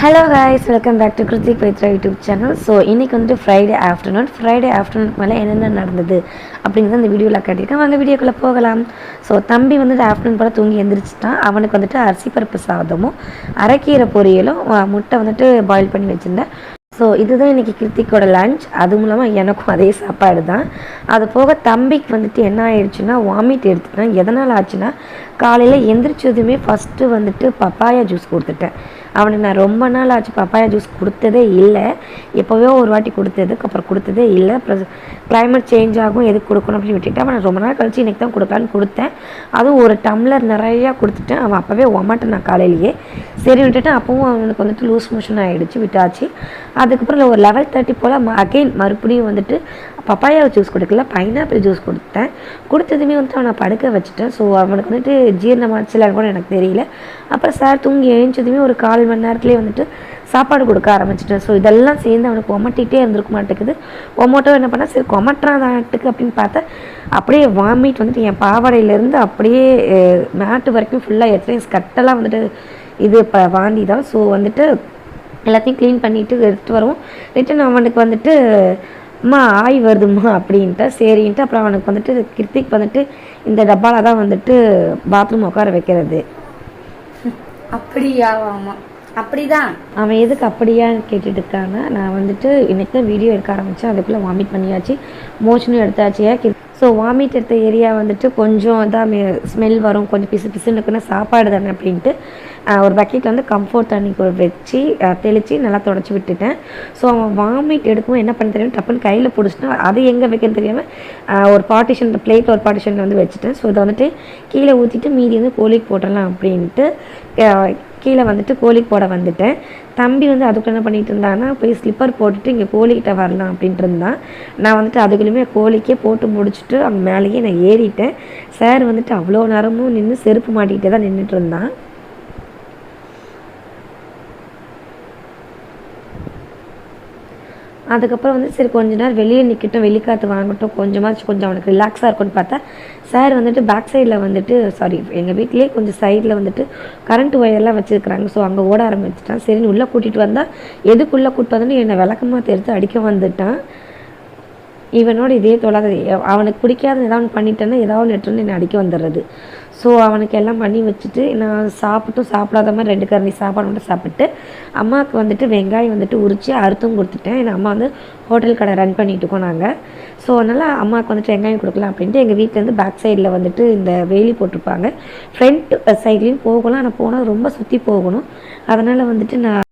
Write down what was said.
Hello guys, welcome back to Kiruthik Pavithra YouTube channel. So இன்றைக்கி வந்துட்டு Friday ஆஃப்டர்நூனுக்கு மேலே என்னென்ன நடந்தது அப்படிங்கிறத இந்த வீடியோவில் காட்டியிருக்கேன். வாங்க வீடியோக்குள்ளே போகலாம். ஸோ தம்பி வந்துட்டு ஆஃப்டர்நூன் போல் தூங்கி எழுந்திரிச்சிட்டான். அவனுக்கு வந்துட்டு அரிசி பருப்பு சாதமும் அரைக்கீரை பொரியலும் முட்டை வந்துட்டு பாயில் பண்ணி வச்சுருந்தேன். ஸோ இதுதான் இன்றைக்கி கிருத்திக்கோட லஞ்ச். அது மூலமாக எனக்கும் அதே சாப்பாடு தான். அது போக தம்பிக்கு வந்துட்டு என்ன ஆயிடுச்சுன்னா வாமிட் எடுத்துட்டேன். எதனால் ஆச்சுன்னா காலையில் எந்திரிச்சதுமே ஃபஸ்ட்டு வந்துட்டு பப்பாயா ஜூஸ் கொடுத்துட்டேன். அவனுக்கு நான் ரொம்ப நாள் ஆச்சு பப்பாயா ஜூஸ் கொடுத்ததே இல்லை. எப்போவோ ஒரு வாட்டி அப்புறம் கொடுத்ததே இல்லை. அப்புறம் கிளைமேட் சேஞ்ச் ஆகும், எதுக்கு கொடுக்கணும் அப்படின்னு விட்டுட்டு அவனை ரொம்ப நாள் கழிச்சு இன்றைக்கி தான் கொடுக்கலான்னு கொடுத்தேன். அதுவும் ஒரு டம்ளர் நிறையா கொடுத்துட்டேன். அவன் அப்போவே ஒமாட்டேன் நான் காலையிலேயே சரி விட்டுட்டேன். அப்பவும் அவனுக்கு வந்துட்டு லூஸ் மோஷன் ஆகிடுச்சு, விட்டாச்சு. அதுக்கப்புறம் ஒரு 11:30 போல் மறுபடியும் வந்துட்டு பப்பாயா ஜூஸ் கொடுக்கல, பைனாப்பிள் ஜூஸ் கொடுத்தேன். கொடுத்ததுமே வந்துட்டு அவனை படுக்க வச்சுட்டேன். ஸோ அவனுக்கு வந்துட்டு ஜீரணமாச்சுலான்னு கூட எனக்கு தெரியல. அப்புறம் சார் தூங்கி எழுந்ததுமே ஒரு 1/4 மணி நேரத்துலேயே வந்துட்டு சாப்பாடு கொடுக்க ஆரம்பிச்சிட்டேன். ஸோ இதெல்லாம் சேர்ந்து அவனுக்கு ஒமட்டிகிட்டே இருந்திருக்க மாட்டேங்குது. ஒமட்டோ என்ன பண்ணால் சரி கொமட்டுறாதாட்டுக்கு அப்படின்னு பார்த்தா அப்படியே வாமிட் வந்துட்டு என் பாவாடையிலேருந்து அப்படியே மேட்டு வரைக்கும் ஃபுல்லாக எத்தனை கட்டெல்லாம் வந்துட்டு இது இப்போ வாந்தி தான். ஸோ வந்துட்டு எல்லாத்தையும் க்ளீன் பண்ணிவிட்டு எடுத்துகிட்டு வருவோம். ரிட்டன் அவனுக்கு வந்துட்டு அம்மா ஆய் வருதும்மா அப்படின்ட்டு சரின்ட்டு அப்புறம் அவனுக்கு வந்துட்டு கிருத்திக் வந்துட்டு இந்த டப்பாவில் தான் வந்துட்டு பாத்ரூம் உட்கார வைக்கிறது. அப்படியா? ஆமாம், அப்படிதான். அவன் எதுக்கு அப்படியான்னு கேட்டுட்டு இருக்காங்க. நான் வந்துட்டு இன்றைக்கி தான் வீடியோ எடுக்க ஆரம்பித்தேன். அதுக்குள்ளே வாமிட் பண்ணியாச்சு, மோஷனும் எடுத்தாச்சு. ஸோ வாமிட் எடுத்த ஏரியா வந்துட்டு கொஞ்சம் இதாக ஸ்மெல் வரும், கொஞ்சம் பிசு பிசுன்னு இருக்குன்னா சாப்பாடு தானே அப்படின்ட்டு ஒரு பக்கெட்டில் வந்து கம்ஃபோர்ட் தண்ணி வச்சு தெளித்து நல்லா தொடச்சி விட்டுட்டேன். ஸோ அவன் வாமிட் எடுக்கவும் என்ன பண்ண தெரியும், டப்புன்னு கையில் பிடிச்சிட்டேன். அது எங்கே வைக்கன்னு தெரியாமல் ஒரு பார்ட்டிஷன் பிளேட் ஒரு பார்ட்டிஷனில் வந்து வச்சுட்டேன். ஸோ இதை வந்துட்டு கீழே ஊற்றிட்டு மீதி வந்து கோழிக்கு போட்டுடலாம் அப்படின்ட்டு கீழே வந்துட்டு கோழிக்கு போட வந்துட்டேன். தம்பி வந்து அதுக்கு என்ன பண்ணிகிட்டு இருந்தான்னா போய் ஸ்லிப்பர் போட்டுட்டு இங்கே கோழிக்கிட்ட வரலாம் அப்படின்ட்டு இருந்தான். நான் வந்துட்டு அதுக்குள்ளேயுமே கோழிக்கே போட்டு முடிச்சுட்டு அங்கே மேலேயே நான் ஏறிட்டேன். சார் வந்துட்டு அவ்வளோ நேரமும் நின்று செருப்பு மாட்டிக்கிட்டே தான் நின்றுட்டு இருந்தான். அதுக்கப்புறம் வந்து சரி கொஞ்ச நேரம் வெளியே நிற்கட்டும், வெளிக்காற்று வாங்கட்டும், கொஞ்சம் அவனுக்கு ரிலாக்ஸாக இருக்கும்னு பார்த்தா சார் வந்துட்டு பேக் சைடில் வந்துட்டு எங்கள் வீட்டிலே கொஞ்சம் சைடில் வந்துட்டு கரண்ட் ஒயர்லாம் வச்சுருக்குறாங்க. ஸோ அங்கே ஓட ஆரம்பிச்சிட்டான். சரின்னு உள்ளே கூட்டிகிட்டு வந்தால் எதுக்குள்ளே கூப்பிட்டு வந்து என்னை விளக்கமாக எடுத்து அடிக்க வந்துட்டான். இவனோட இதே தொடாது. அவனுக்கு பிடிக்காத ஏதாவது பண்ணிட்டேன்னா ஏதாவது லெட்டர்னு என்னை அடிக்க வந்துடுறது. ஸோ அவனுக்கு எல்லாம் பண்ணி வச்சுட்டு நான் சாப்பிடாத மாதிரி 2 கரண்டி சாப்பாடு மட்டும் சாப்பிட்டு அம்மாவுக்கு வந்துட்டு வெங்காயம் வந்துட்டு உரித்து அறுத்தும் கொடுத்துட்டேன். ஏன்னா அம்மா வந்து ஹோட்டல் கடை ரன் பண்ணிட்டு இருக்கோம் நாங்கள். ஸோ அதனால் அம்மாவுக்கு வந்துட்டு வெங்காயம் கொடுக்கலாம் அப்படின்ட்டு எங்கள் வீட்டிலேருந்து பேக் சைடில் வந்துட்டு இந்த வேலி போட்டிருப்பாங்க. ஃப்ரண்ட் சைட்லேயும் போகலாம், ஆனால் போனால் ரொம்ப சுற்றி போகணும். அதனால் வந்துட்டு நான்